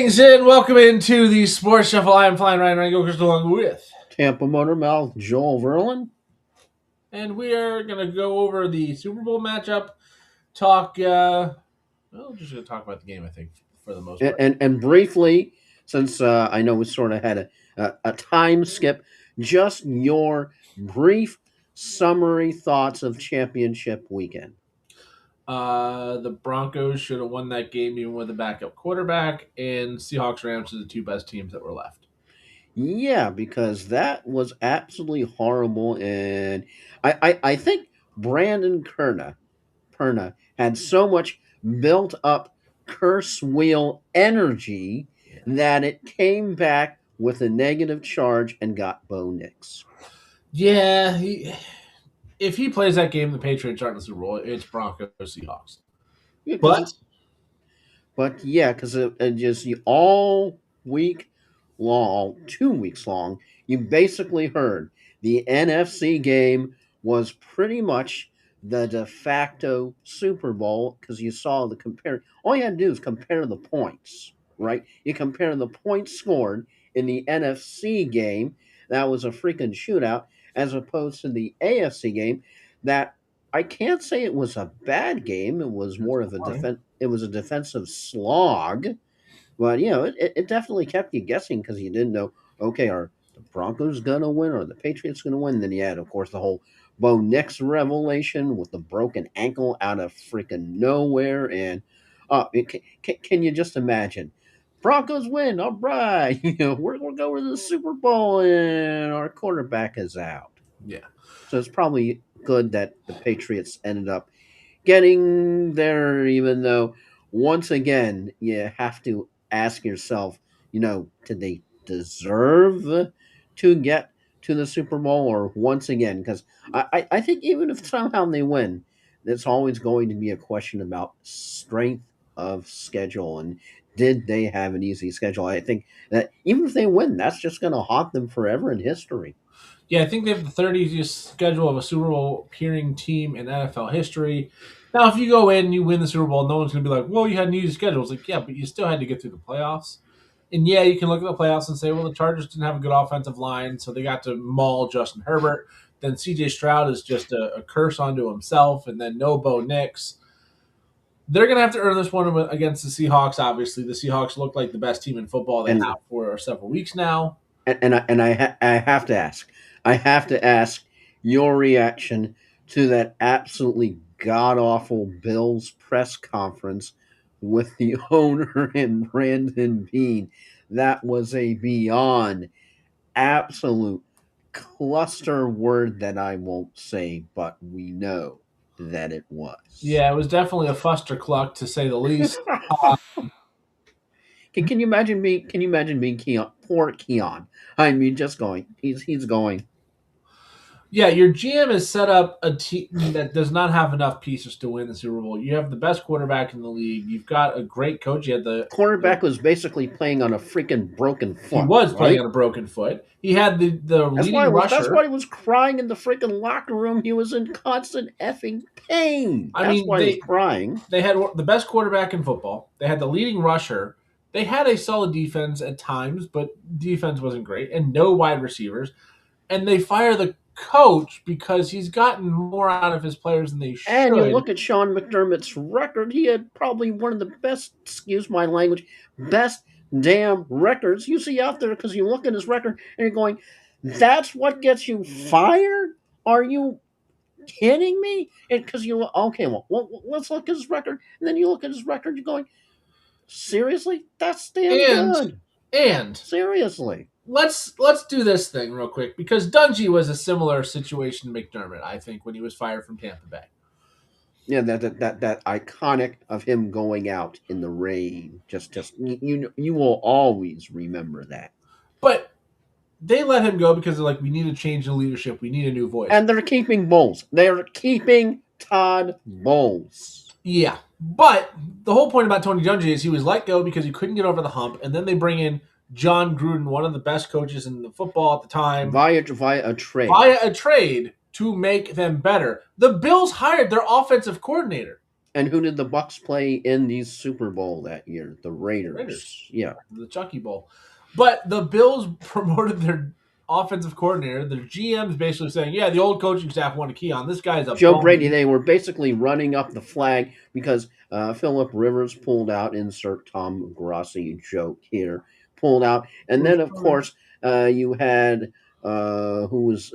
Greetings and welcome into the Sports Shuffle. I am flying Ryan Rango along with, Tampa Motor Mouth, Joel Verlin. and we are going to go over the Super Bowl matchup. Talk. Just going to talk about the game. I think for the most part. And briefly, since I know we sort of had a time skip, just your brief summary thoughts of championship weekend. The Broncos should have won that game even with a backup quarterback, and Seahawks Rams are the two best teams that were left. Yeah, because that was absolutely horrible, and I think Brandon Perna had so much built up curse wheel energy that it came back with a negative charge and got Bo Nix. Yeah, if he plays that game, the Patriots aren't in the Super Bowl. It's Broncos Seahawks. Yeah, But but yeah, because it just all week long, 2 weeks long, you basically heard the NFC game was pretty much the de facto Super Bowl because you saw the compare. All you had to do is compare the points, right? You compare the points scored in the NFC game, that was a freaking shootout, as opposed to the AFC game that I can't say it was a bad game. It was more of a defense. It was a defensive slog, but it definitely kept you guessing because you didn't know. Okay, are the Broncos gonna win or the Patriots gonna win? Then you had, of course, the whole Bo Nix revelation with the broken ankle out of freaking nowhere, and can you just imagine? Broncos win, all right. We're going to the Super Bowl, and our quarterback is out. yeah, So it's probably good that the Patriots ended up getting there, even though once again you have to ask yourself, did they deserve to get to the Super Bowl, or once again, because I think even if somehow they win, it's always going to be a question about strength of schedule and did they have an easy schedule. I think that even if they win, that's just going to haunt them forever in history. I think they have the third easiest schedule of a Super Bowl appearing team in NFL history. Now, if you go in and you win the Super Bowl, no one's going to be like, well, you had an easy schedule. It's like, yeah, but you still had to get through the playoffs. And yeah, you can look at the playoffs and say, well, the Chargers didn't have a good offensive line, so they got to maul Justin Herbert. Then CJ Stroud is just a curse onto himself, and then no Bo Nix. They're going to have to earn this one against the Seahawks, obviously. The Seahawks look like the best team in football they And have for several weeks now. I have to ask. I have to ask your reaction to that absolutely god awful Bills press conference with the owner and Brandon Bean. That was a beyond absolute cluster word that I won't say, but we know that it was. Yeah, it was definitely a fustercluck, to say the least. Can you imagine me? Can you imagine being Keon? Poor Keon. I mean, just going. He's going. Yeah, your GM has set up a team that does not have enough pieces to win the Super Bowl. You have the best quarterback in the league. You've got a great coach. You had Quarterback was basically playing on a freaking broken he foot, was playing right? on a broken foot. He had the leading That's rusher. why he was crying in the freaking locker room. He was in constant effing pain. I That's mean, why he was crying. they had the best quarterback in football. They had the leading rusher. They had a solid defense at times, but defense wasn't great, and no wide receivers. And they fire the coach because he's gotten more out of his players than they And you should. look at Sean McDermott's record, he had probably one of the best, excuse my language, best damn records you see out there because you look at his record and you're going, that's what gets you fired? Are you kidding me? And because okay, let's look at his record. And then you look at his record, you're going, seriously? That's damn And good. and Seriously. let's do this thing real quick because Dungy was a similar situation to McDermott, I think, when he was fired from Tampa Bay. Yeah, that iconic of him going out in the rain. Just you will always remember that. But they let him go because they're like, we need a change in leadership. We need a new voice. And they're keeping Bowles. They're keeping Todd Bowles. Yeah. But the whole point about Tony Dungy is he was let go because he couldn't get over the hump, and then they bring in John Gruden, one of the best coaches in the football at the time, Via a trade. via a trade to make them better. The Bills hired their offensive coordinator. And who did the Bucks play in the Super Bowl that year? The Raiders, Raiders. Yeah. the Chucky Bowl. But the Bills promoted their offensive coordinator. Their GM's basically saying, "Yeah, the old coaching staff want to key on this guy's a Joe bum." Brady, they were basically running up the flag because Philip Rivers pulled out, insert Tom Grossi joke here, pulled out. And then, of course, you had, who was,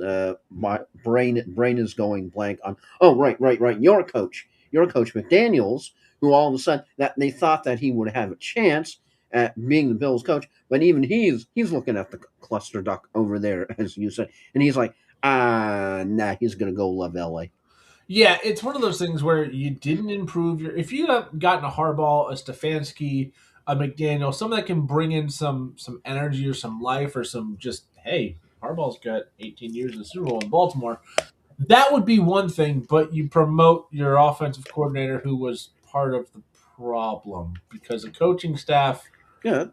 my brain is going blank on, oh, right, your coach McDaniels, who all of a sudden, that they thought that he would have a chance at being the Bills coach, but even he's looking at the cluster duck over there, as you said, and he's like, nah, he's going to go love LA. Yeah, it's one of those things where you didn't improve your. If you have gotten a Harbaugh, a Stefanski, a McDaniel, someone that can bring in some energy or some life or some just hey, Harbaugh's got 18 years in the Super Bowl in Baltimore. That would be one thing, but you promote your offensive coordinator who was part of the problem because the coaching staff Yeah,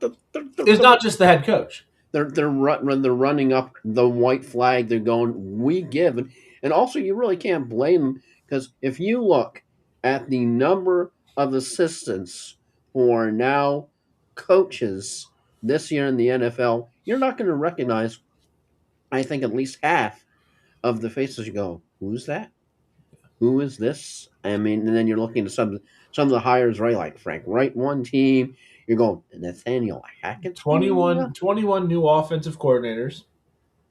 is not just the head coach. they're running up the white flag. They're going, we give, and also you really can't blame them because if you look at the number of assistants who are now coaches this year in the NFL, you're not going to recognize. I think at least half of the faces. You go, who's that? Who is this? I mean, and then you're looking at some of the hires, right? Like Frank Wright, one team. You're going Nathaniel Hackett's team. 21 new offensive coordinators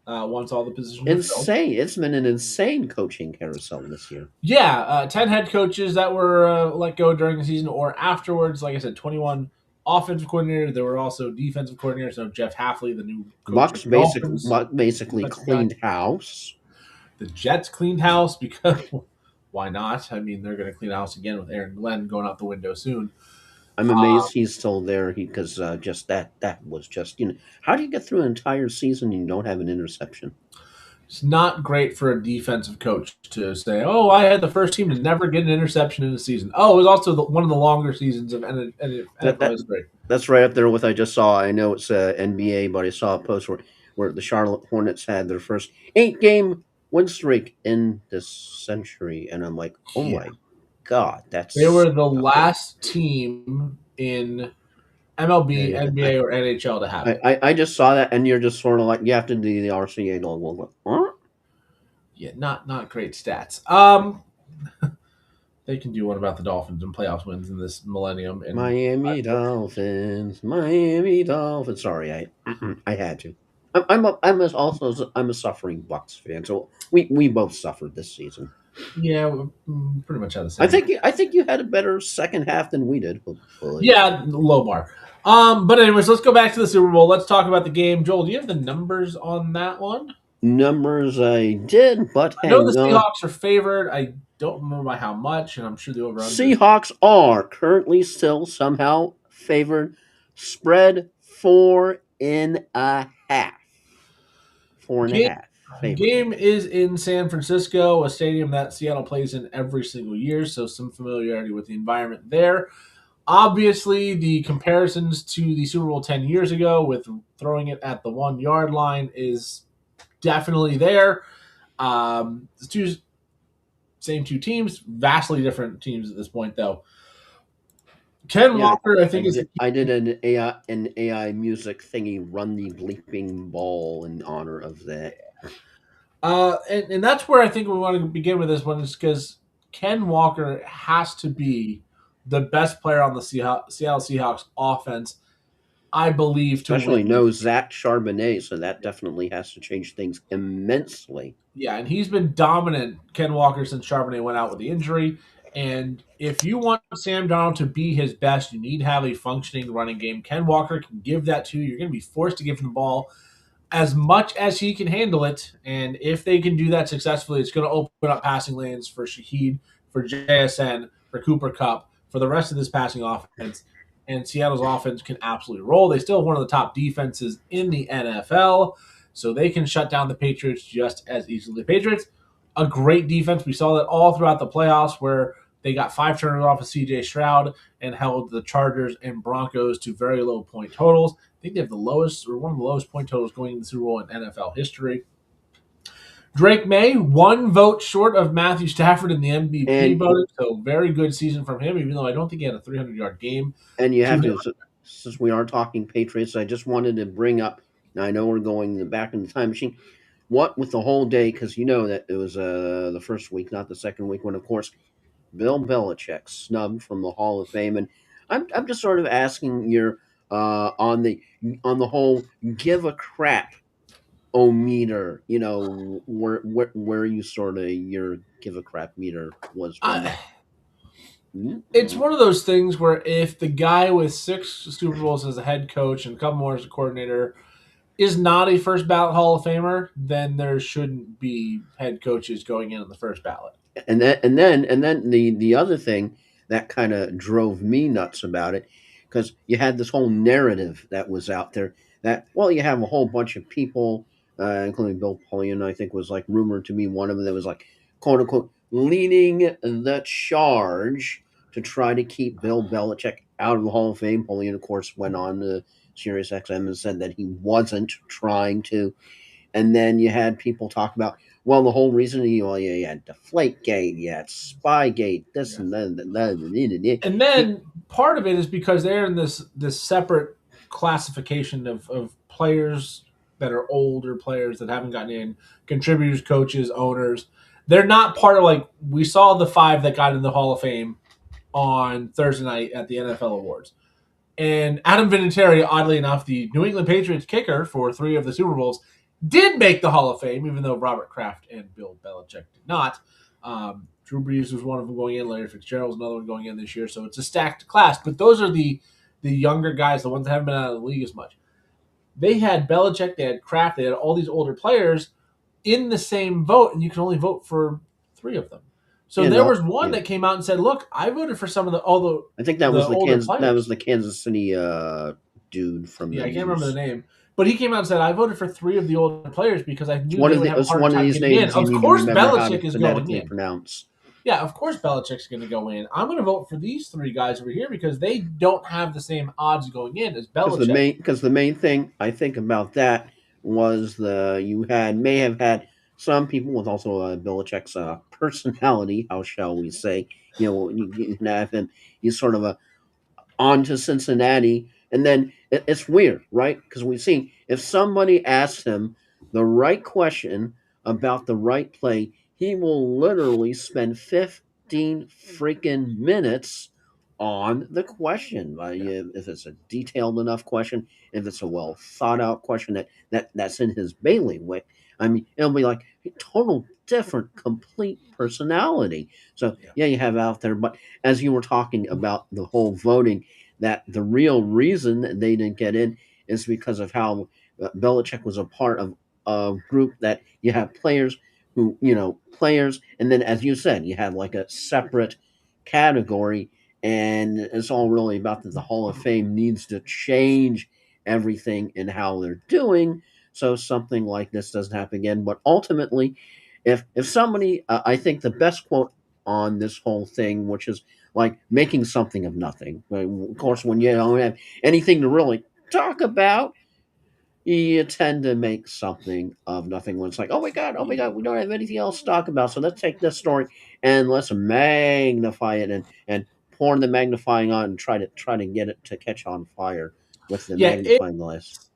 once all the positions are filled. Insane! It's been an insane coaching carousel this year. Yeah, 10 head coaches that were let go during the season or afterwards. Like I said, 21 offensive coordinators. There were also defensive coordinators. So Jeff Hafley, the new coach of the Dolphins, Basically cleaned house. The Jets cleaned house because why not? I mean, they're going to clean house again with Aaron Glenn going out the window soon. I'm amazed he's still there because just that was just how do you get through an entire season and you don't have an interception? It's not great for a defensive coach to say, "Oh, I had the first team to never get an interception in a season." Oh, it was also one of the longer seasons of NFL history. That's right up there with I just saw. I know it's NBA, but I saw a post where the Charlotte Hornets had their first 8-game win streak in this century, and I'm like, oh Yeah. my god, They were the last team in MLB, NBA, or NHL to have it. I just saw that, and you're just sort of like you have to do the RCA logo. Huh? Yeah, not great stats. They can do one about the Dolphins and playoff wins in this millennium. And Miami Dolphins. Sorry, I had to. I'm a suffering Bucks fan, so we both suffered this season. Yeah, we pretty much had the same. I think you had a better second half than we did. Hopefully. Yeah, low bar. But anyways, let's go back to the Super Bowl. Let's talk about the game. Joel, do you have the numbers on that one? Numbers I did, but I know the Seahawks are favored. I don't remember by how much, and I'm sure the over. Seahawks are currently still somehow favored. Spread 4.5. 4.5. The game is in San Francisco, a stadium that Seattle plays in every single year, so some familiarity with the environment there. Obviously, the comparisons to the Super Bowl 10 years ago with throwing it at the 1 yard line is definitely there. The same two teams, vastly different teams at this point, though. Ken Walker, I think, I did an AI music thingy, run the bleeping ball in honor of that. And that's where I think we want to begin with this one, is because Ken Walker has to be the best player on the Seattle Seahawks offense, I believe. Especially no Zach Charbonnet, so that definitely has to change things immensely. Yeah, and he's been dominant, Ken Walker, since Charbonnet went out with the injury. And if you want Sam Darnold to be his best, you need to have a functioning running game. Ken Walker can give that to you. You're going to be forced to give him the ball as much as he can handle it. And if they can do that successfully, it's going to open up passing lanes for Shaheed, for JSN, for Cooper Kupp, for the rest of this passing offense. And Seattle's offense can absolutely roll. They still have one of the top defenses in the NFL, so they can shut down the Patriots just as easily. The Patriots, a great defense. We saw that all throughout the playoffs where they got 5 turnovers off of C.J. Stroud and held the Chargers and Broncos to very low point totals. I think they have the lowest, or one of the lowest point totals going into the Super Bowl in NFL history. Drake May, one vote short of Matthew Stafford in the MVP and voting, so very good season from him, even though I don't think he had a 300-yard game. you Two have to, since we are talking Patriots, I just wanted to bring up. Now I know we're going back in the time machine. What with the whole day, because you know that it was the first week, not the second week, when of course Bill Belichick snubbed from the Hall of Fame, and I'm just sort of asking your on the whole give a crap o meter. You know where you sort of your give a crap meter was when I, that. Mm, it's one of those things where if the guy with 6 Super Bowls as a head coach and a couple more as a coordinator is not a first ballot Hall of Famer, then there shouldn't be head coaches going in on the first ballot. and then the other thing that kind of drove me nuts about it, because you had this whole narrative that was out there that, well, you have a whole bunch of people, including Bill Polian, I think was like rumored to be one of them, that was like quote unquote leading the charge to try to keep Bill Belichick out of the Hall of Fame. Polian, of course, went on to Sirius XM and said that he wasn't trying to. And then you had people talk about, well, the whole reason you had Deflategate, you had Spygate, this Yeah. and that. And then part of it is because they're in this separate classification of players that are older players that haven't gotten in, contributors, coaches, owners. They're not part of, like, we saw the 5 that got in the Hall of Fame on Thursday night at the NFL Awards. And Adam Vinatieri, oddly enough, the New England Patriots kicker for 3 of the Super Bowls, did make the Hall of Fame, even though Robert Kraft and Bill Belichick did not. Drew Brees was one of them going in. Larry Fitzgerald was another one going in this year. So it's a stacked class. But those are the younger guys, the ones that haven't been out of the league as much. They had Belichick, they had Kraft, they had all these older players in the same vote, and you can only vote for 3 of them. So Yeah, there no, was one yeah. that came out and said, "Look, I voted for some of all I think that the was the older Kansas. That players." was the Kansas City dude from Yeah, the I can't remember the news. name, but he came out and said, "I voted for 3 of the older players because I It's knew one they of would the. have a It's harder one of time these getting in." names you Of need to course, remember how to Belichick is going phonetically in. pronounce. Yeah, of course, Belichick's going to go in. I'm going to vote for these 3 guys over here because they don't have the same odds going in as Belichick. Because the main thing I think about that was the you had may have had some people with also Belichick's personality. How shall we say? You can have him. He's sort of a on to Cincinnati, and then it's weird, right? Because we've seen if somebody asks him the right question about the right play, he will literally spend 15 freaking minutes on the question. Yeah. If it's a detailed enough question, if it's a well thought out question that's in his bailiwick, I mean, it'll be like a total different, complete personality. So Yeah. yeah, you have out there, but as you were talking about the whole voting, that the real reason that they didn't get in is because of how Belichick was a part of a group that you have players who, players, and then as you said, you have like a separate category, and it's all really about that the Hall of Fame needs to change everything in how they're doing so something like this doesn't happen again. But ultimately, if somebody, I think the best quote on this whole thing, which is like making something of nothing. Of course, when you don't have anything to really talk about, you tend to make something of nothing when it's like, oh my God, we don't have anything else to talk about. So let's take this story and let's magnify it and pour the magnifying on and try to get it to catch on fire with the Yeah, magnifying glass.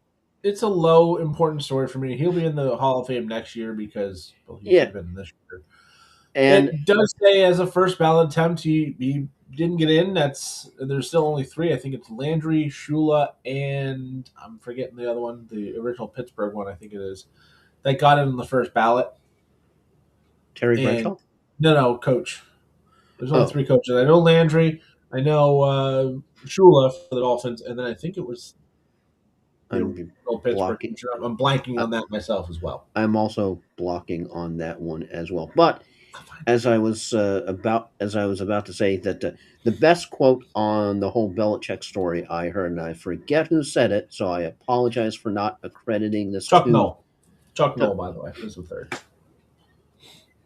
it's a low important story for me. He'll be in the Hall of Fame next year because, well, he should Yeah, have been this year. and It does say as a first ballot attempt he didn't get in. There's still only 3. I think it's Landry, Shula, and I'm forgetting the other one, the original Pittsburgh one. I think it is that got in the first ballot. Terry And Bradshaw. no, coach. There's only Oh, 3 coaches. I know Landry. I know Shula for the Dolphins, and then I think it was the I'm original Pittsburgh blocking. coach. I'm blanking on that myself as well. I'm also blocking on that one as well. But as I was about to say that the best quote on the whole Belichick story I heard, and I forget who said it, so I apologize for not accrediting this Chuck to Noll. Chuck to Noll, by the way, is the third.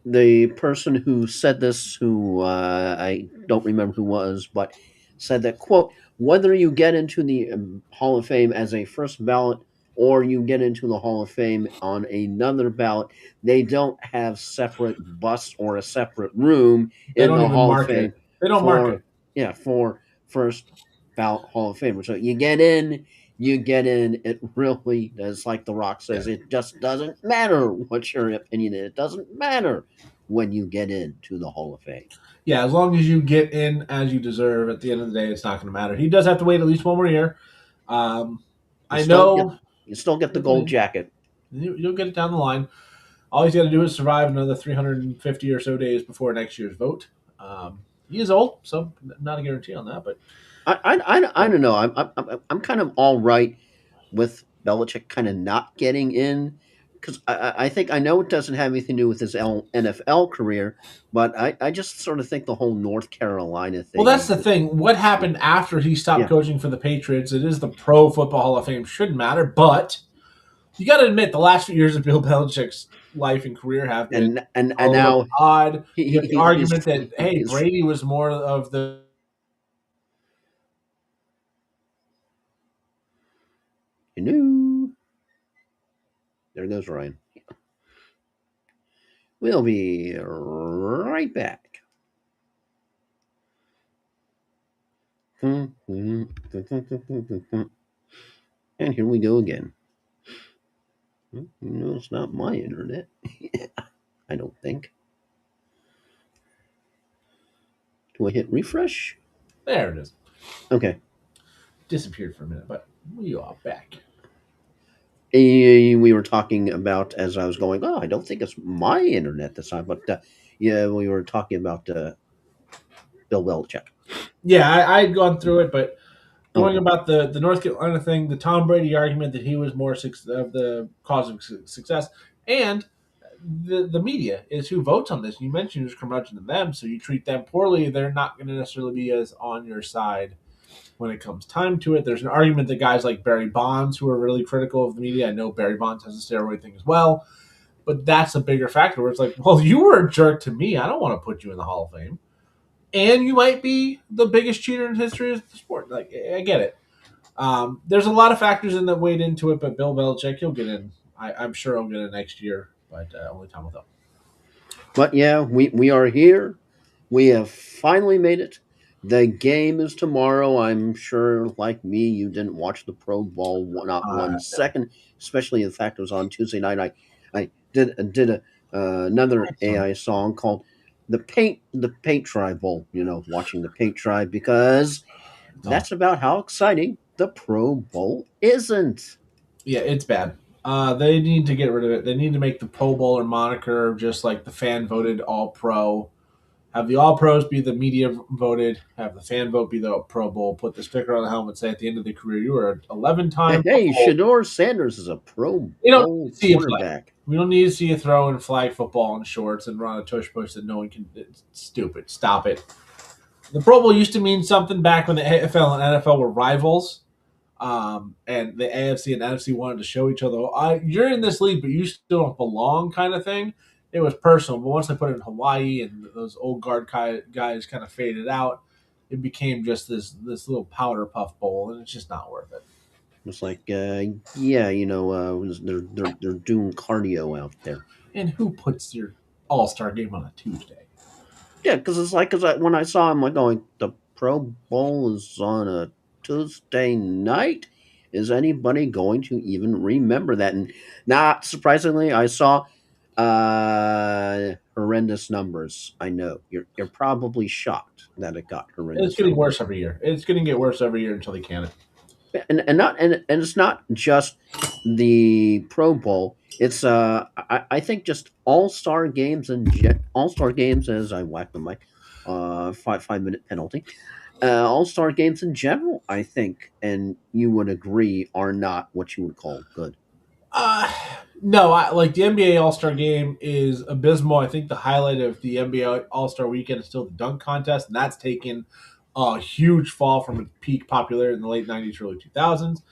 the person who said this, who I don't remember who was, but said that quote, whether you get into the Hall of Fame as a first ballot or you get into the Hall of Fame on another ballot. They don't have separate busts or a separate room They in don't the even Hall of mark it. Fame They don't mark for it. yeah for first ballot Hall of Famer. So you get in, you get in. It really does, like The Rock Yeah. says, it just doesn't matter what your opinion is. It doesn't matter when you get into the Hall of Fame. Yeah, as long as you get in as you deserve, at the end of the day, it's not going to matter. He does have to wait at least one more year. Um, You I still get know you still get the gold jacket. you'll get it down the line. All he's got to do is survive another 350 or so days before next year's vote. He is old, so not a guarantee on that. But I don't know. I'm kind of all right with Belichick kind of not getting in because I think I know it doesn't have anything to do with his NFL career, but I just sort of think the whole North Carolina well, that's thing. the thing. What happened after he stopped Yeah, coaching for the Patriots? It is the Pro Football Hall of Fame. Shouldn't matter, but you got to admit the last few years of Bill Belichick's life and career have been and a little now odd. You got the he's argument that hey, he's Brady was more of the new. There goes Ryan. We'll be right back. And here we go again. No, it's not my internet. I don't think. Do I hit refresh? there it is. Okay. Disappeared for a minute, but we are back. We were talking about as I was going. Oh, I don't think it's my internet this time, but yeah, we were talking about Bill Belichick. Yeah, I'd gone through it, but going Okay. about the North Carolina thing, the Tom Brady argument that he was more of the cause of success, and the media is who votes on this. You mentioned who's curmudgeon to them, so you treat them poorly, they're not going to necessarily be as on your side when it comes time to it. There's an argument that guys like Barry Bonds, who are really critical of the media, I know Barry Bonds has a steroid thing as well, but that's a bigger factor where it's like, well, you were a jerk to me. I don't want to put you in the Hall of Fame. And you might be the biggest cheater in history of the sport. Like, I get it. There's a lot of factors in that weighed into it, but Bill Belichick, he'll get in. I'm sure he'll get in next year, but only time will tell. But yeah, we are here. We have finally made it. The game is tomorrow. I'm sure, like me, you didn't watch the Pro Bowl not one No. second, especially the fact it was on Tuesday night. I did another AI song called the Paint Tribe Bowl. You know, watching the Paint Tribe because Oh, that's about how exciting the Pro Bowl isn't. yeah, it's bad. They need to get rid of it. They need to make the Pro Bowler moniker just like the fan voted All Pro. Have the All Pros be the media voted. Have the fan vote be the Pro Bowl. Put the sticker on the helmet. Say at the end of the career, you were an 11-time Pro Hey, Bowl. Shador Sanders is a Pro We don't need Bowl to see you play. quarterback. We don't need to see you throw in flag football in shorts and run a tush push that no one can. It's stupid. Stop it. The Pro Bowl used to mean something back when the AFL and NFL were rivals, and the AFC and NFC wanted to show each other, you're in this league, but you still don't belong, kind of thing. It was personal, but once they put it in Hawaii and those old guard guys kind of faded out, it became just this little powder puff bowl, and it's just not worth it. It's like, yeah, they're doing cardio out there. And who puts your All Star game on a Tuesday? Yeah, because it's like, when I saw him, like going, the Pro Bowl is on a Tuesday night. Is anybody going to even remember that? And not surprisingly, I saw horrendous numbers. I know you're probably shocked that it got It's horrendous getting numbers. worse every year. It's going to get worse every year until they can it. And it's not just the Pro Bowl. It's I think just All-Star games and All-Star games as I whack the mic, 5 minute penalty. All-Star games in general, I think, and you would agree, are not what you would call good. Uh, no, like the NBA All Star Game is abysmal. I think the highlight of the NBA All Star Weekend is still the dunk contest, and that's taken a huge fall from its peak popularity in the late '90s, early 2000s.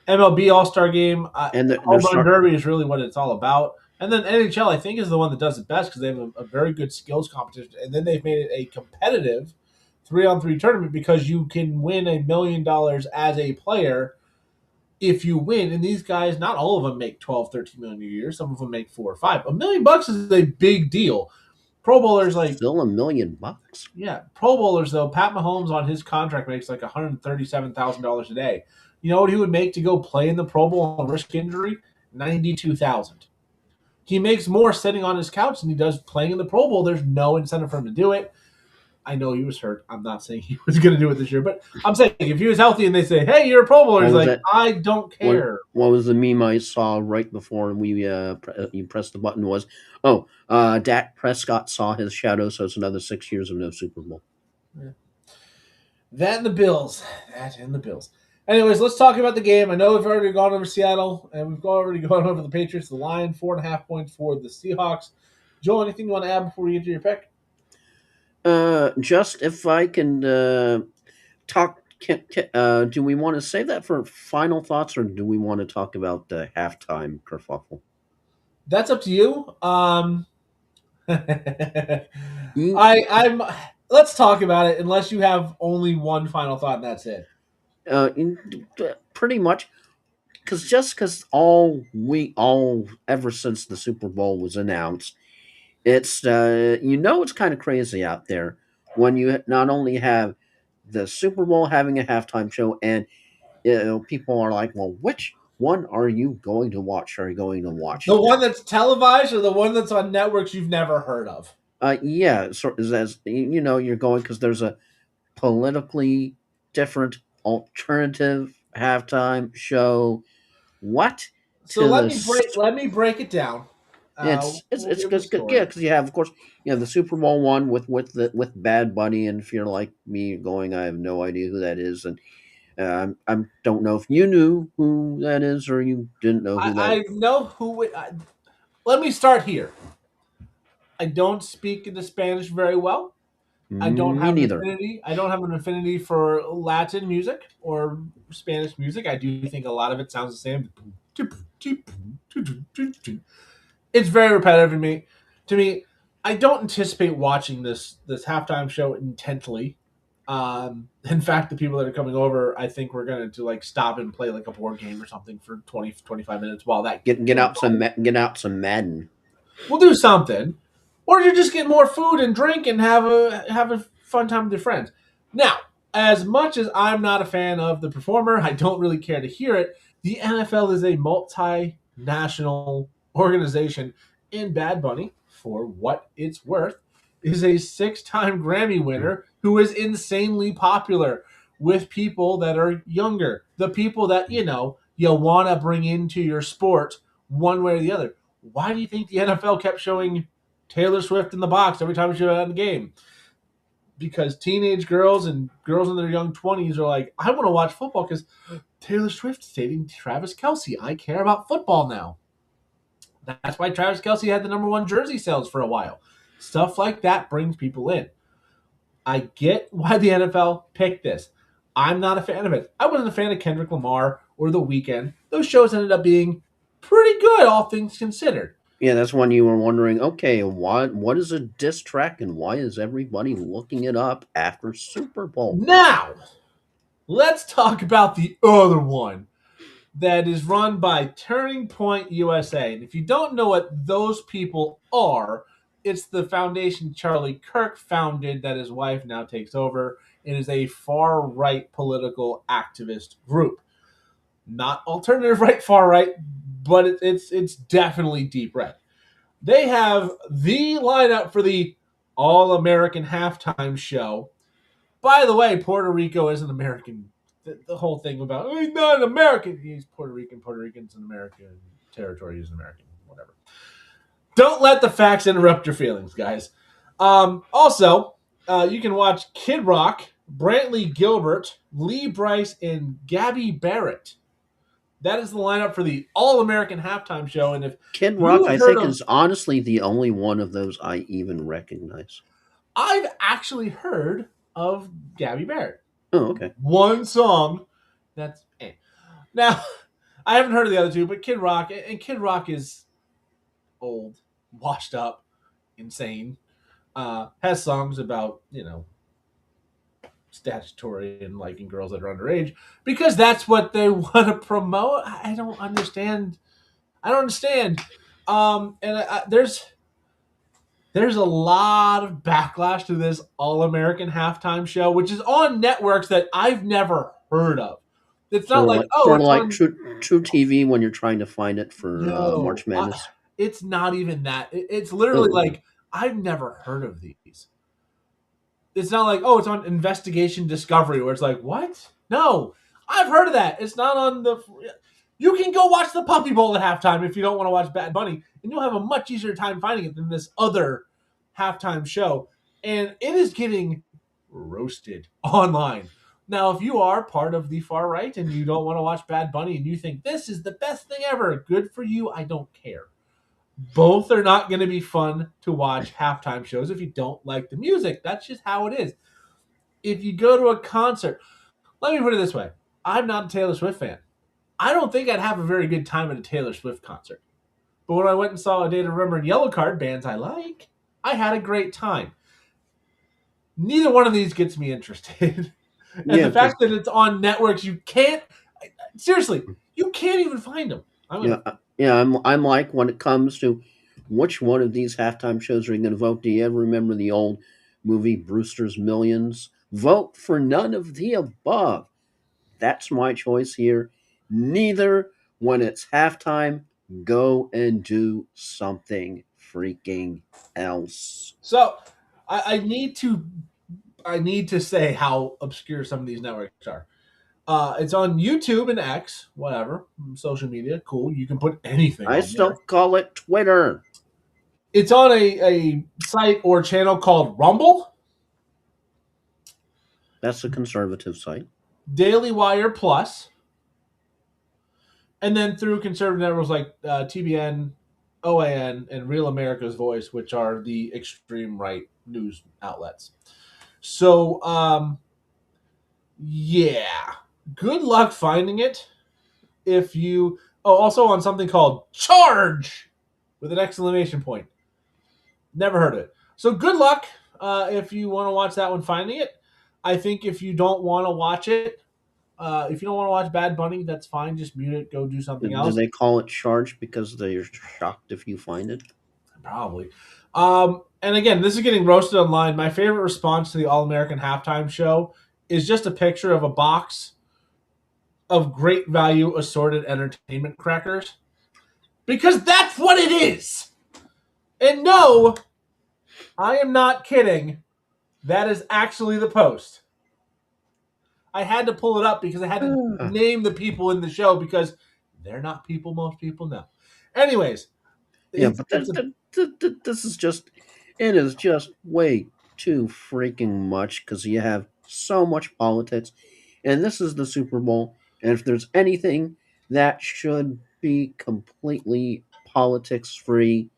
MLB All Star Game, And they're Home Run start. Derby is really what it's all about. And then NHL, I think, is the one that does it best because they have a very good skills competition, and then they've made it a competitive 3-on-3 tournament because you can win $1 million as a player if you win, and these guys, not all of them make 12, 13 million a year. Some of them make 4 or 5. $1 million is a big deal. Pro Bowlers like, Still $1 million. yeah, Pro Bowlers though. Pat Mahomes on his contract makes like $137,000 a day. You know what he would make to go play in the Pro Bowl and risk injury? 92,000. He makes more sitting on his couch than he does playing in the Pro Bowl. There's no incentive for him to do it. I know he was hurt. I'm not saying he was going to do it this year, but I'm saying if he was healthy and they say, "Hey, you're a Pro Bowler," he's like, that? "I don't care." What was the meme I saw right before you pressed the button? Was Dak Prescott saw his shadow, so it's another 6 years of no Super Bowl. Yeah. That and the Bills. That and the Bills. Anyways, let's talk about the game. I know we've already gone over Seattle, and we've already gone over the Patriots, the Lions, 4.5 points for the Seahawks. Joel, anything you want to add before we get to your pick? Just if I can talk. Do we want to save that for final thoughts, or do we want to talk about the halftime kerfuffle? That's up to you. You- I'm. Let's talk about it. Unless you have only one final thought, and that's it. Pretty much, because all ever since the Super Bowl was announced, it's it's kind of crazy out there when you not only have the Super Bowl having a halftime show, and people are like, well, which one are you going to watch? Are you going to watch? The one that's televised or the one that's on networks you've never heard of? Yeah, so as you're going because there's a politically different alternative halftime show. What? So let me break it down. It's We'll give a good, story. yeah, because you have, of course, the Super Bowl one with Bad Bunny, and if you're like me going, I have no idea who that is, and I don't know if you knew who that is or you didn't know who that is. I know who it. Let me start here. I don't speak the Spanish very well. I don't Me have an neither. affinity. I don't have an affinity for Latin music or Spanish music. I do think a lot of it sounds the same. It's very repetitive to me. To me, I don't anticipate watching this halftime show intently. In fact, the people that are coming over, I think we're going to like stop and play like a board game or something for 20, 25 minutes while that Get goes out on. some Madden. We'll do something, or you just get more food and drink and have a fun time with your friends. Now, as much as I'm not a fan of the performer, I don't really care to hear it. The NFL is a multinational organization, and Bad Bunny, for what it's worth, is a 6-time Grammy winner who is insanely popular with people that are younger, the people that you want to bring into your sport one way or the other. Why do you think the NFL kept showing Taylor Swift in the box every time she was out in the game? Because teenage girls and girls in their young 20s are like, I want to watch football because Taylor Swift's dating Travis Kelce. I care about football now. That's why Travis Kelce had the #1 jersey sales for a while. Stuff like that brings people in. I get why the NFL picked this. I'm not a fan of it. I wasn't a fan of Kendrick Lamar or The Weeknd. Those shows ended up being pretty good, all things considered. Yeah, that's when you were wondering, okay, what is a diss track and why is everybody looking it up after Super Bowl? Now, let's talk about the other one that is run by Turning Point USA. And if you don't know what those people are, it's the foundation Charlie Kirk founded that his wife now takes over. It is a far right political activist group. Not alternative right, far right, but it's definitely deep red. They have the lineup for the All American halftime show. By the way, Puerto Rico is an American. The whole thing about he's not an American. He's Puerto Rican. Puerto Rican's an American territory. He's an American. Whatever. Don't let the facts interrupt your feelings, guys. Also, you can watch Kid Rock, Brantley Gilbert, Lee Bryce, and Gabby Barrett. That is the lineup for the All American halftime show. And if Kid you Rock, have I heard think, of, is honestly the only one of those I even recognize. I've actually heard of Gabby Barrett. Oh, okay. One song. That's now. I haven't heard of the other two, but Kid Rock and Kid Rock is old, washed up, insane. Has songs about statutory in liking girls that are underage because that's what they want to promote. I don't understand. I don't understand. And there's a lot of backlash to this All American halftime show, which is on networks that I've never heard of. It's not like, oh, Sort of it's like on. True TV when you're trying to find it for No, March Madness. it's not even that. It's literally Oh, like I've never heard of these. It's not like, oh, it's on Investigation Discovery where it's like, what? No, I've heard of that. It's not on the. You can go watch the Puppy Bowl at halftime if you don't want to watch Bad Bunny, and you'll have a much easier time finding it than this other halftime show. And it is getting roasted online. Now, if you are part of the far right and you don't want to watch Bad Bunny and you think this is the best thing ever, good for you. I don't care. Both are not going to be fun to watch halftime shows if you don't like the music. That's just how it is. If you go to a concert, let me put it this way, I'm not a Taylor Swift fan. I don't think I'd have a very good time at a Taylor Swift concert. But when I went and saw A Day to Remember and Yellow Card, bands I like, I had a great time. Neither one of these gets me interested. And yeah, the fact that it's on networks, you can't, seriously, you can't even find them. yeah. I'm like when it comes to which one of these halftime shows are you going to vote? Do you ever remember the old movie Brewster's Millions? Vote for none of the above. That's my choice here. Neither. When it's halftime, go and do something freaking else. So I need to say how obscure some of these networks are. It's on YouTube and X, whatever, social media, cool. You can put anything I on still there. call it Twitter. It's on a site or channel called Rumble, That's a conservative site. Daily Wire Plus, and then through conservative networks like TBN, OAN, and Real America's Voice, which are the extreme right news outlets. So, yeah, good luck finding it. If you also on something called Charge with an exclamation point. Never heard of it. So good luck if you want to watch that one finding it. I think if you don't want to watch it, if you don't want to watch Bad Bunny, that's fine. Just mute it. Go do something Do else. they call it charge because they're shocked if you find it? Probably. And again, this is getting roasted online. My favorite response to the All American halftime show is just a picture of a box of great value assorted entertainment crackers because that's what it is. And no, I am not kidding. That is actually the post. I had to pull it up because I had to name the people in the show because they're not people most people know. Anyways, Yeah, but this is just, it is just way too freaking much because you have so much politics, and this is the Super Bowl, and if there's anything that should be completely politics free,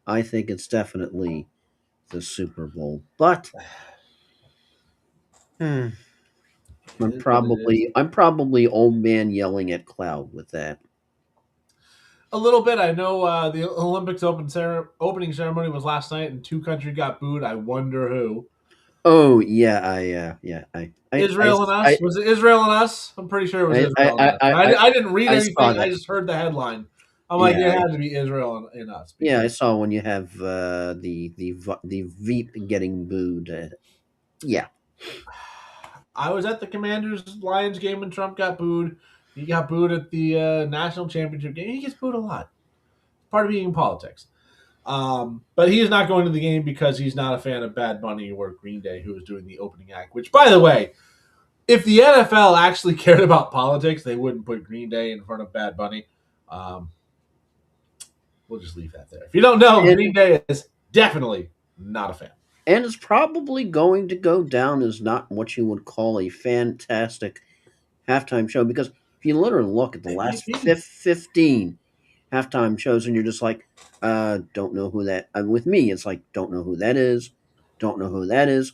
I think it's definitely the Super Bowl. But hmm, I'm probably old man yelling at cloud with that. a little bit. I know the Olympics opening ceremony was last night, and two countries got booed. I wonder who. Oh yeah, Israel and us. Was it Israel and us? I'm pretty sure it was Israel and us. I didn't read I saw anything. I that. just heard the headline. I'm like, Yeah, it had to be Israel and us. yeah, I Because saw when you have the Veep getting booed. Yeah, I was at the Commanders Lions game when Trump got booed. He got booed at the national championship game. He gets booed a lot. Part of being in politics. But he is not going to the game because he's not a fan of Bad Bunny or Green Day, who is doing the opening act. Which, by the way, if the NFL actually cared about politics, they wouldn't put Green Day in front of Bad Bunny. We'll just leave that there. If you don't know, Green Day is definitely not a fan. and it's probably going to go down as not what you would call a fantastic halftime show because if you literally look at the last 15 halftime shows and you're just like, don't know who that. With me, it's like, don't know who that is, don't know who that is.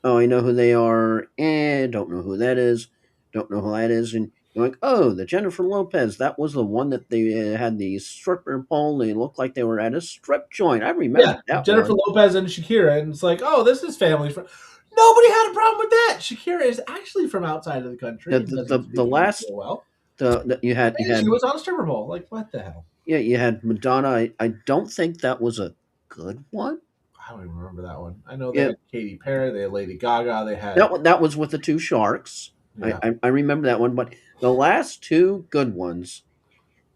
Oh, I know who they are, and don't know who that is, don't know who that is, and you're like, oh, the Jennifer Lopez, that was the one that they had the stripper pole. They looked like they were at a strip joint. I remember that Jennifer one. Lopez and Shakira, and it's like, oh, this is family. Nobody had a problem with that. Shakira is actually from outside of the country The and the, doesn't the, the speak English last so well. you And she had was on a stripper pole. Like, what the hell? yeah, you had Madonna. I don't think that was a good one. I don't even remember that one. I know they Yeah, had Katy Perry, they had Lady Gaga, they had that was with the two sharks. yeah. I remember that one, but the last two good ones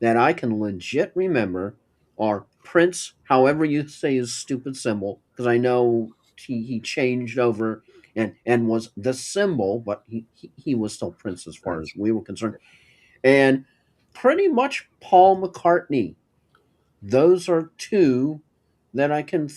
that I can legit remember are Prince, however you say his stupid symbol, because I know he changed over and was the symbol, but he was still Prince as far as Prince. we were concerned. And pretty much Paul McCartney. Those are two that I can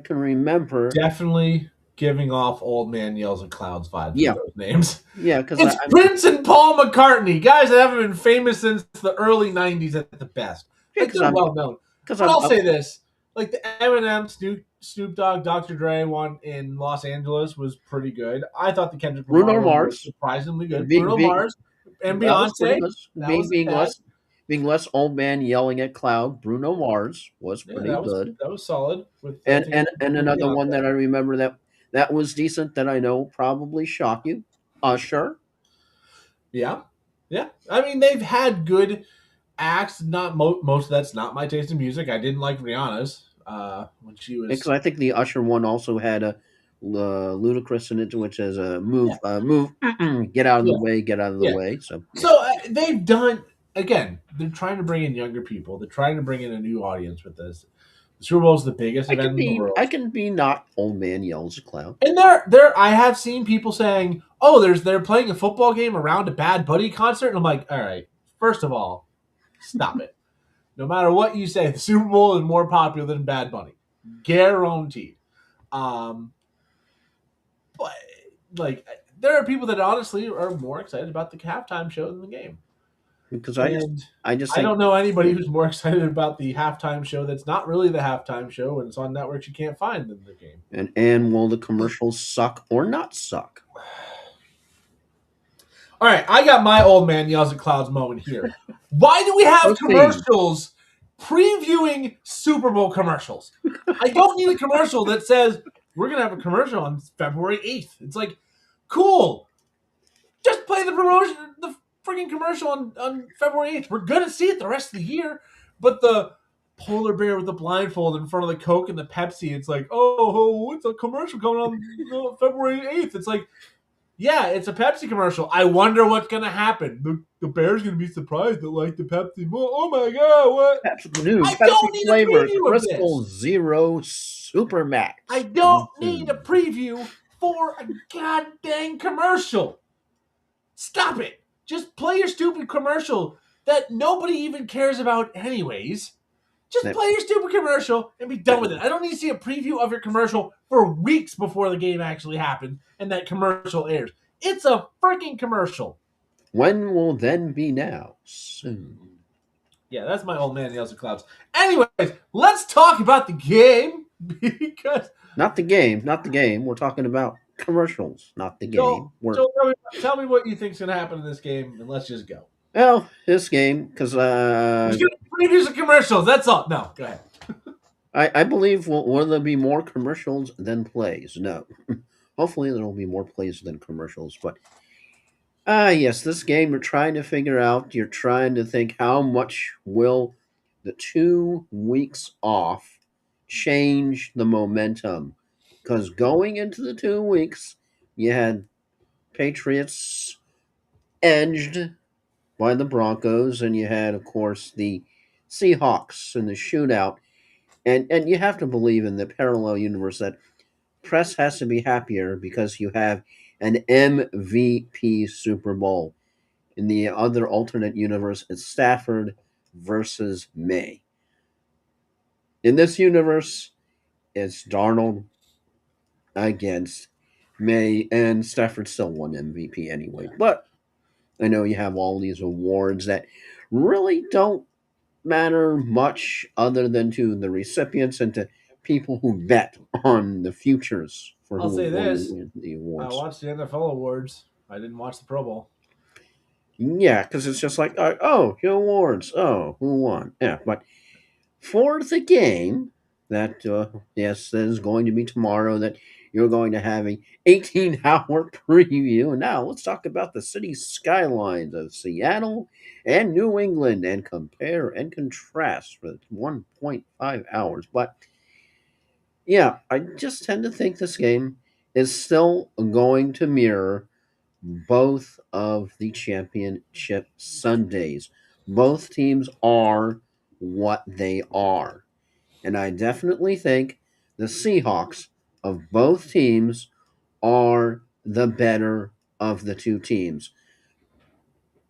remember. Definitely giving off old man yells at clouds vibes with Yeah, those names. yeah, because It's Prince and Paul McCartney, guys that haven't been famous since the early '90s at the best. Like because they're I'm well known. because But I'll say this: like the Eminem, Snoop Dogg, Dr. Dre one in Los Angeles was pretty good. I thought the Kendrick Lamar Bruno one was Mars surprisingly good. being, Bruno being Mars and that was pretty Beyonce, good. that wasn't bad. Being less old man yelling at cloud. Bruno Mars was Yeah, pretty good. that was solid. With I think And with another one Beyonce. that I remember that was decent that I know probably shock you. Usher. Yeah, yeah. I mean, they've had good acts. Not most of that's not my taste in music. I didn't like Rihanna's when she Because was. I think the Usher one also had a ludicrous in it, which is a Yeah, move, get out of the yeah, way, get out of the yeah. way. So yeah. So they've done again. They're trying to bring in younger people. They're trying to bring in a new audience with this. The Super Bowl is the biggest event in the I world, can be not old man yells at clown. and there. I have seen people saying, "Oh, they're playing a football game around a Bad Buddy concert," and I'm like, "All right, first of all, stop it. No matter what you say, the Super Bowl is more popular than Bad Bunny, guaranteed." Um, but like, there are people that honestly are more excited about the halftime show than the game. Because And I just I think don't know anybody who's more excited about the halftime show that's not really the halftime show and it's on networks you can't find than the game. and will the commercials suck or not suck? All right, I got my old man yells at clouds moment here. Why do we have Proceed. commercials previewing Super Bowl commercials? I don't need a commercial that says we're gonna have a commercial on February 8th. It's like, cool. Just play the promotion, the freaking commercial on February 8th. We're gonna see it the rest of the year. But the polar bear with the blindfold in front of the Coke and the Pepsi, it's like, oh, it's a commercial coming on February 8th. It's like, yeah, it's a Pepsi commercial. I wonder what's gonna happen. The bear's gonna be surprised that like the Pepsi. Oh my god, what? Pepsi new I Pepsi don't need a flavor preview of Crystal this. Zero Super I Max. don't need a preview for a god dang commercial. Stop it. Just play your stupid commercial that nobody even cares about anyways. Just That play your stupid commercial and be done with it. I don't need to see a preview of your commercial for weeks before the game actually happens and that commercial airs. It's a freaking commercial. when will then be now? Soon. Yeah, that's my old man yells at clouds. Anyways, let's talk about the game because Not the game, not the game. We're talking about commercials, not the game. We're Joel, tell me what you think's gonna happen in this game, and let's just go. well, this game because There's gonna be previews and commercials. That's all. No, go ahead. I believe will there be more commercials than plays? No. Hopefully there will be more plays than commercials, but yes, this game you're trying to figure out. You're trying to think how much will the 2 weeks off change the momentum? Because going into the 2 weeks, you had Patriots edged by the Broncos, and you had, of course, the Seahawks in the shootout. And you have to believe in the parallel universe that press has to be happier because you have an MVP Super Bowl. In the other alternate universe, it's Stafford versus May. In this universe, it's Darnold against May, and Stafford still won MVP anyway. But I know you have all these awards that really don't matter much other than to the recipients and to people who bet on the futures for I'll who say this: won the I awards. watched the NFL awards. I didn't watch the Pro Bowl. Yeah, because it's just like, oh, your awards. Oh, who won? Yeah, but for the game that, yes, that is going to be tomorrow, that you're going to have a 18-hour preview. And now let's talk about the city skylines of Seattle and New England and compare and contrast for 1.5 hours. But yeah, I just tend to think this game is still going to mirror both of the championship Sundays. Both teams are what they are. And I definitely think the Seahawks of both teams are the better of the two teams.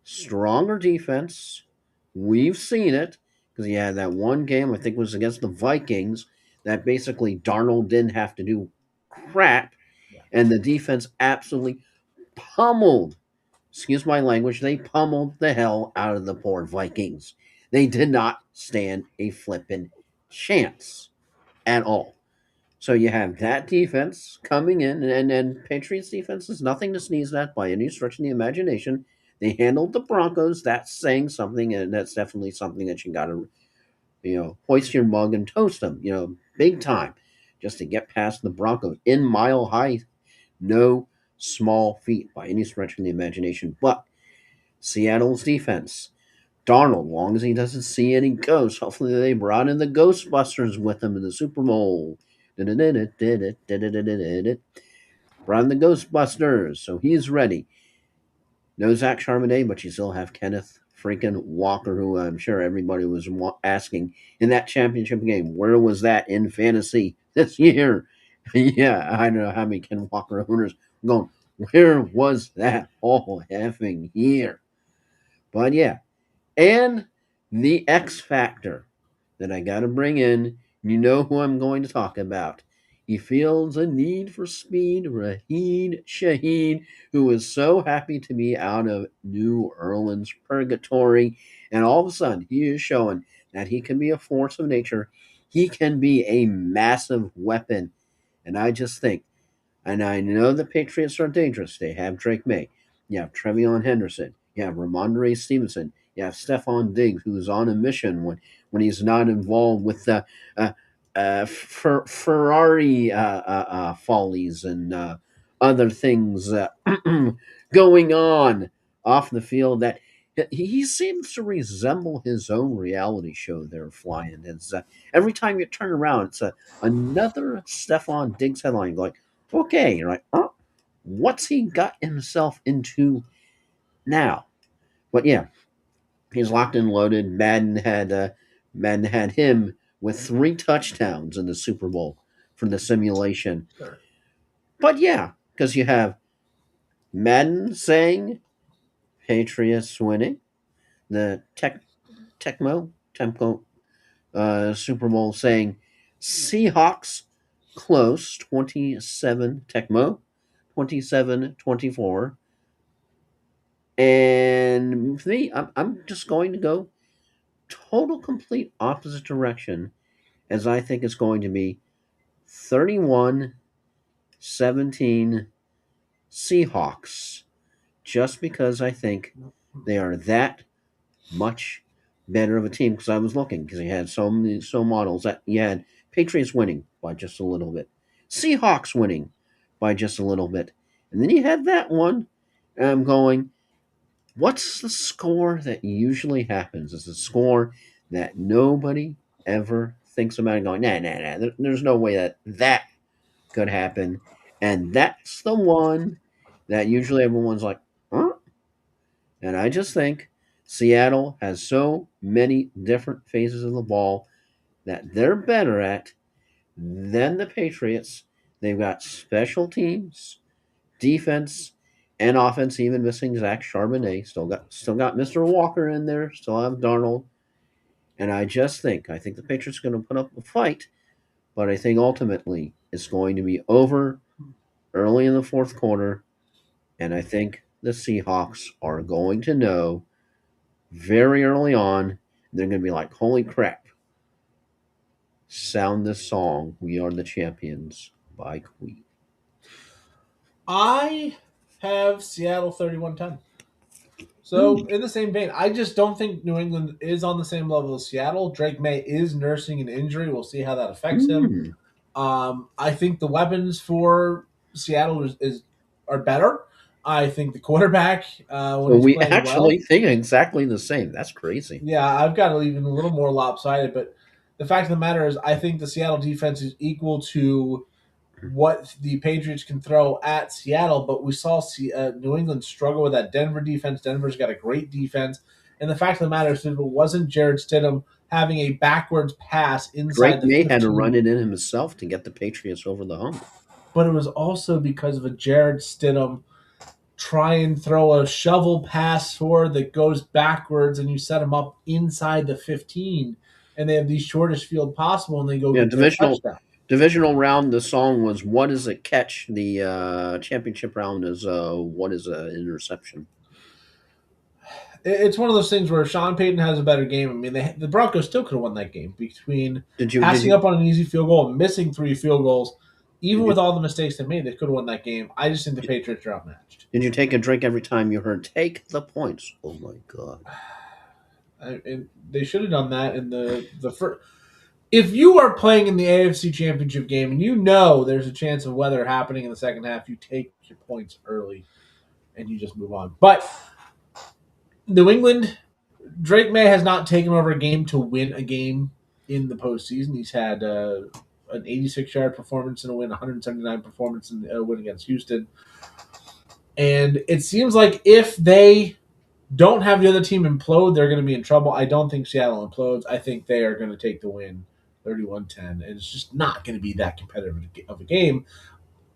Stronger defense. We've seen it because he had that one game, I think it was against the Vikings, that basically Darnold didn't have to do crap, Yeah. and the defense absolutely pummeled, excuse my language, they pummeled the hell out of the poor Vikings. They did not stand a flippin' chance at all. So you have that defense coming in, and Patriots defense is nothing to sneeze at by any stretch of the imagination. They handled the Broncos. That's saying something, and that's definitely something that you got to, hoist your mug and toast them, big time, just to get past the Broncos in Mile High. No small feat by any stretch of the imagination. But Seattle's defense, Darnold, long as he doesn't see any ghosts, hopefully they brought in the Ghostbusters with him in the Super Bowl. Brought in the Ghostbusters, so he's ready. No Zach Charbonnet, but you still have Kenneth freaking Walker, who I'm sure everybody was asking in that championship game. Where was that in fantasy this year? Yeah, I don't know how many Ken Walker owners are going, where was that all effing year? But yeah, and the X Factor that I got to bring in, you know who I'm going to talk about. He feels a need for speed, Raheem Shaheed, who is so happy to be out of New Orleans purgatory. And all of a sudden, he is showing that he can be a force of nature. He can be a massive weapon. And I just think, and I know the Patriots are dangerous. They have Drake May. You have Trevion Henderson. You have Ramondre Stevenson. You have Stephon Diggs, who's on a mission when he's not involved with the Ferrari follies and other things going on off the field. That he seems to resemble his own reality show they're flying. It's every time you turn around, it's another Stephon Diggs headline going, okay, you're like, oh, what's he got himself into now? But yeah, he's locked and loaded. Madden had him with 3 touchdowns in the Super Bowl for the simulation. Sure. But yeah, because you have Madden saying Patriots winning, the Tempo Super Bowl saying Seahawks close 27 Tecmo 27-24. And for me, I'm just going to go total complete opposite direction, as I think it's going to be 31-17 Seahawks, just because I think they are that much better of a team. Because I was looking, because he had so models that you had Patriots winning by just a little bit, Seahawks winning by just a little bit, and then you had that one. And I'm going, what's the score that usually happens? It's a score that nobody ever thinks about, going, nah. There's no way that could happen. And that's the one that usually everyone's like, huh? And I just think Seattle has so many different phases of the ball that they're better at than the Patriots. They've got special teams, defense, and offense. Even missing Zach Charbonnet, still got Mr. Walker in there. Still have Darnold, and I think the Patriots are going to put up a fight, but I think ultimately it's going to be over early in the fourth quarter, and I think the Seahawks are going to know very early on. They're going to be like, "Holy crap! Sound this song, We Are the Champions" by Queen. I have Seattle 31-10. So in the same vein, I just don't think New England is on the same level as Seattle. Drake May is nursing an injury. We'll see how that affects him. I think the weapons for Seattle are better. I think the quarterback, when So he's we playing well, actually think exactly the same. That's crazy. yeah, I've got it even a little more lopsided. But the fact of the matter is, I think the Seattle defense is equal to what the Patriots can throw at Seattle. But we saw New England struggle with that Denver defense. Denver's got a great defense. And the fact of the matter is, if it wasn't Jared Stidham having a backwards pass inside Drake the May had to 15, run it in himself to get the Patriots over the hump. but it was also because of a Jared Stidham try and throw a shovel pass forward that goes backwards, and you set them up inside the 15, and they have the shortest field possible, and they go Yeah, get their divisional touchdown. divisional round. The song was "What Is a Catch." The championship round is "What Is an Interception." It's one of those things where Sean Payton has a better game. I mean, the Broncos still could have won that game between Did passing you up on an easy field goal and missing 3 field goals. Even did with you all the mistakes they made, they could have won that game. I just think the Patriots are outmatched. did you take a drink every time you heard "Take the points"? Oh my god! And they should have done that in the first. If you are playing in the AFC Championship game and you know there's a chance of weather happening in the second half, you take your points early and you just move on. But New England, Drake May has not taken over a game to win a game in the postseason. He's had an 86-yard performance in a win, 179 performance in a win against Houston. And it seems like if they don't have the other team implode, they're going to be in trouble. I don't think Seattle implodes. I think they are going to take the win 31-10. And it's just not going to be that competitive of a game.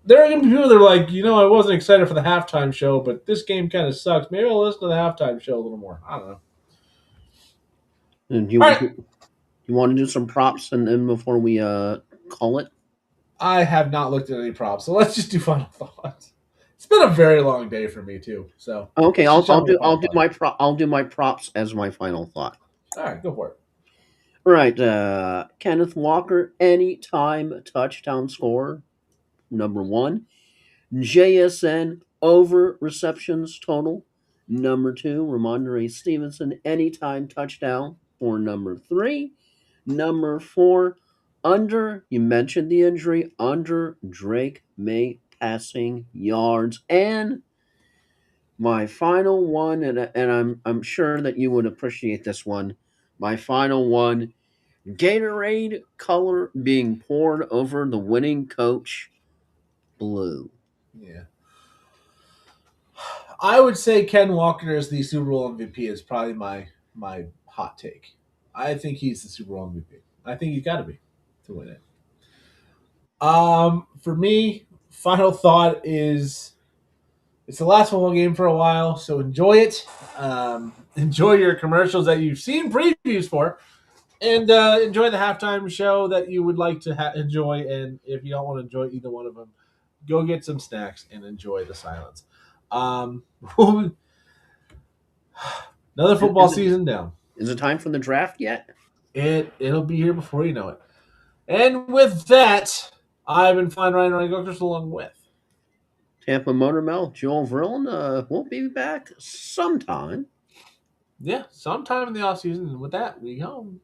There are going to be people that are like, I wasn't excited for the halftime show, but this game kind of sucks. Maybe I'll listen to the halftime show a little more. I don't know. And All right. you want to do some props and then before we call it? I have not looked at any props, so let's just do final thoughts. It's been a very long day for me too, so Okay, let's just jump into I'll final do thoughts. I'll do my props as my final thought. All right, go for it. All right, Kenneth Walker, anytime touchdown scorer, number one. JSN over receptions total, number two. Ramondre Stevenson, anytime touchdown for number three. Number four, under, you mentioned the injury, under Drake May passing yards. And my final one, and I'm sure that you would appreciate this one. My final one, Gatorade color being poured over the winning coach, blue. Yeah, I would say Ken Walker is the Super Bowl MVP. Is probably my hot take. I think he's the Super Bowl MVP. I think he's got to be to win it. For me, final thought is it's the last football game for a while, so enjoy it. Enjoy your commercials that you've seen previews for, and enjoy the halftime show that you would like to enjoy. And if you don't want to enjoy either one of them, go get some snacks and enjoy the silence. Um, another football Is it season down. is it time for the draft yet? It'll be here before you know it. And with that, I've been flying Ryan Gokers along with. Tampa Motor Mel, Joel Verlin will be back sometime. Yeah, sometime in the off season. And with that, we home.